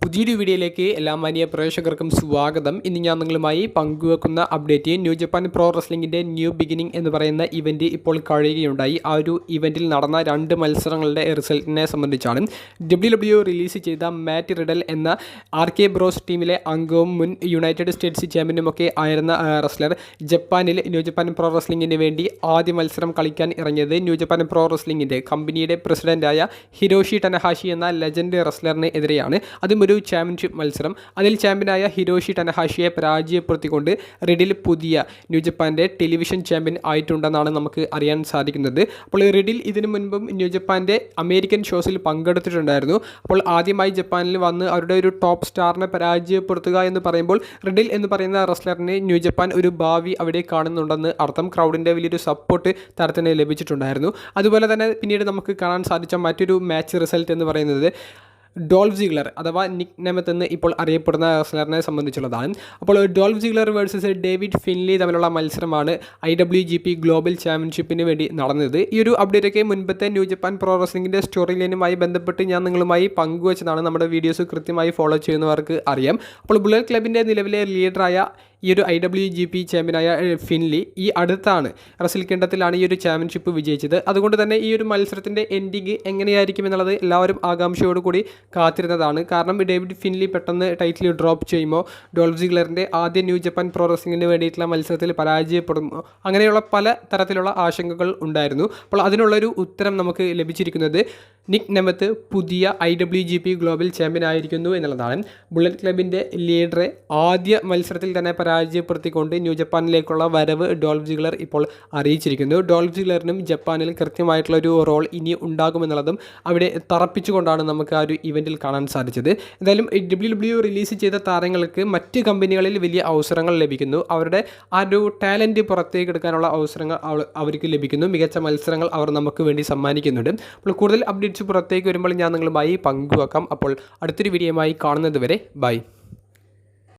പുതിയൊരു വീഡിയോയിലേക്ക് എല്ലാ മാന്യ പ്രേക്ഷകർക്കും സ്വാഗതം. ഇന്ന് ഞാൻ നിങ്ങളുമായി പങ്കുവെക്കുന്ന അപ്ഡേറ്റ് ന്യൂ ജപ്പാൻ പ്രോ റെസ്ലിംഗിൻ്റെ ന്യൂ ബിഗിനിങ് എന്ന് പറയുന്ന ഇവൻറ്റ് ഇപ്പോൾ കഴിയുകയുണ്ടായി. ആ ഒരു ഇവൻറ്റിൽ നടന്ന 2 മത്സരങ്ങളുടെ റിസൾട്ടിനെ സംബന്ധിച്ചാണ്. WWE റിലീസ് ചെയ്ത മാറ്റ് റിഡൽ എന്ന RK ബ്രോസ് ടീമിലെ അംഗവും മുൻ യുണൈറ്റഡ് സ്റ്റേറ്റ്സ് ചാമ്പ്യനുമൊക്കെ ആയിരുന്ന റെസ്ലർ ജപ്പാനിൽ ന്യൂ ജപ്പാൻ പ്രോ റെസ്ലിംഗിന് വേണ്ടി ആദ്യ മത്സരം കളിക്കാൻ ഇറങ്ങിയത് ന്യൂ ജപ്പാൻ പ്രോ റെസ്ലിംഗിൻ്റെ കമ്പനിയുടെ പ്രസിഡൻ്റായ ഹിരോഷി ടനഹാഷി എന്ന ലെജൻഡ് റെസ്ലറിന് എതിരെയാണ്. അതും ഒരു ചാമ്പ്യൻഷിപ്പ് മത്സരം. അതിൽ ചാമ്പ്യനായ ഹിരോഷി ടനഹാഷിയെ പരാജയപ്പെടുത്തിക്കൊണ്ട് റിഡിൽ പുതിയ ന്യൂ ജപ്പാൻ്റെ ടെലിവിഷൻ ചാമ്പ്യൻ ആയിട്ടുണ്ടെന്നാണ് നമുക്ക് അറിയാൻ സാധിക്കുന്നത്. അപ്പോൾ റിഡിൽ ഇതിനു മുൻപും ന്യൂ ജപ്പാൻ്റെ അമേരിക്കൻ ഷോസിൽ പങ്കെടുത്തിട്ടുണ്ടായിരുന്നു. അപ്പോൾ ആദ്യമായി ജപ്പാനിൽ വന്ന് അവരുടെ ഒരു ടോപ്പ് സ്റ്റാറിനെ പരാജയപ്പെടുത്തുക എന്ന് പറയുമ്പോൾ റിഡിൽ എന്ന് പറയുന്ന റെസ്ലറിന് ന്യൂ ജപ്പാൻ ഒരു ഭാവി അവിടെ കാണുന്നുണ്ടെന്ന് അർത്ഥം. ക്രൗഡിൻ്റെ വലിയൊരു സപ്പോർട്ട് താരത്തിന് ലഭിച്ചിട്ടുണ്ടായിരുന്നു. അതുപോലെ തന്നെ പിന്നീട് നമുക്ക് കാണാൻ സാധിച്ച മറ്റൊരു മാച്ച് റിസൾട്ട് എന്ന് പറയുന്നത് ഡോൾഫ് സിഗ്ലർ അഥവാ നിക് നെമത്ത് എന്ന് ഇപ്പോൾ അറിയപ്പെടുന്ന റെസ്ലറിനെ സംബന്ധിച്ചുള്ളതാണ്. അപ്പോൾ Dolph Ziggler versus David Finlay തമ്മിലുള്ള മത്സരമാണ് IWGP ഗ്ലോബൽ ചാമ്പ്യൻഷിപ്പിന് വേണ്ടി നടന്നത്. ഈ ഒരു അപ്ഡേറ്റൊക്കെ മുൻപത്തെ ന്യൂ ജപ്പാൻ പ്രോ റെസ്ലിംഗിൻ്റെ സ്റ്റോറി ലൈനുമായി ബന്ധപ്പെട്ട് ഞാൻ നിങ്ങളുമായി പങ്കുവച്ചതാണ്. നമ്മുടെ വീഡിയോസ് കൃത്യമായി ഫോളോ ചെയ്യുന്നവർക്ക് അറിയാം. അപ്പോൾ ബുള്ളറ്റ് ക്ലബിൻ്റെ നിലവിലെ ലീഡറായ ഈ ഒരു IWGP ചാമ്പ്യനായ ഫിൻലി ഈ അടുത്താണ് റെസ്ൽ കിങ്ഡത്തിലാണ് ഈ ഒരു ചാമ്പ്യൻഷിപ്പ് വിജയിച്ചത്. അതുകൊണ്ട് തന്നെ ഈ ഒരു മത്സരത്തിൻ്റെ എൻഡിങ് എങ്ങനെയായിരിക്കും എന്നുള്ളത് എല്ലാവരും ആകാംക്ഷയോടുകൂടി കാത്തിരുന്നതാണ്. കാരണം ഡേവിഡ് ഫിൻലി പെട്ടെന്ന് ടൈറ്റിൽ ഡ്രോപ്പ് ചെയ്യുമോ, ഡോൾഫ് സിഗ്ലറിൻ്റെ ആദ്യ ന്യൂ ജപ്പാൻ പ്രോ റെസ്ലിംഗിന് വേണ്ടിയിട്ടുള്ള മത്സരത്തിൽ പരാജയപ്പെടുമോ, അങ്ങനെയുള്ള പല തരത്തിലുള്ള ആശങ്കകൾ ഉണ്ടായിരുന്നു. അപ്പോൾ അതിനുള്ളൊരു ഉത്തരം നമുക്ക് ലഭിച്ചിരിക്കുന്നത് നിക് നെമത്ത് പുതിയ IWGP ഗ്ലോബൽ ചാമ്പ്യൻ ആയിരിക്കുന്നു എന്നുള്ളതാണ്. ബുള്ളറ്റ് ക്ലബിൻ്റെ ലീഡറെ ആദ്യ മത്സരത്തിൽ തന്നെ പരാജയപ്പെടുത്തിക്കൊണ്ട് ന്യൂ ജപ്പാനിലേക്കുള്ള വരവ് ഡോൾഫ് സിഗ്ലർ ഇപ്പോൾ അറിയിച്ചിരിക്കുന്നു. ഡോൾഫ് സിഗ്ലറിനും ജപ്പാനിൽ കൃത്യമായിട്ടുള്ളൊരു റോൾ ഇനി ഉണ്ടാകുമെന്നുള്ളതും അവിടെ തറപ്പിച്ചുകൊണ്ടാണ് നമുക്ക് ആ ഒരു ഇവൻറ്റിൽ കാണാൻ സാധിച്ചത്. എന്തായാലും WWE റിലീസ് ചെയ്ത താരങ്ങൾക്ക് മറ്റ് കമ്പനികളിൽ വലിയ അവസരങ്ങൾ ലഭിക്കുന്നു. അവരുടെ ആ ഒരു ടാലൻറ്റ് പുറത്തേക്ക് എടുക്കാനുള്ള അവസരങ്ങൾ അവർക്ക് ലഭിക്കുന്നു. മികച്ച മത്സരങ്ങൾ അവർ നമുക്ക് വേണ്ടി സമ്മാനിക്കുന്നുണ്ട്. അപ്പോൾ കൂടുതൽ അപ്ഡേറ്റ്സ് പുറത്തേക്ക് വരുമ്പോൾ ഞാൻ നിങ്ങളുമായി പങ്കുവെക്കാം. അപ്പോൾ അടുത്തൊരു വീഡിയോയുമായി കാണുന്നത് വരെ ബൈ.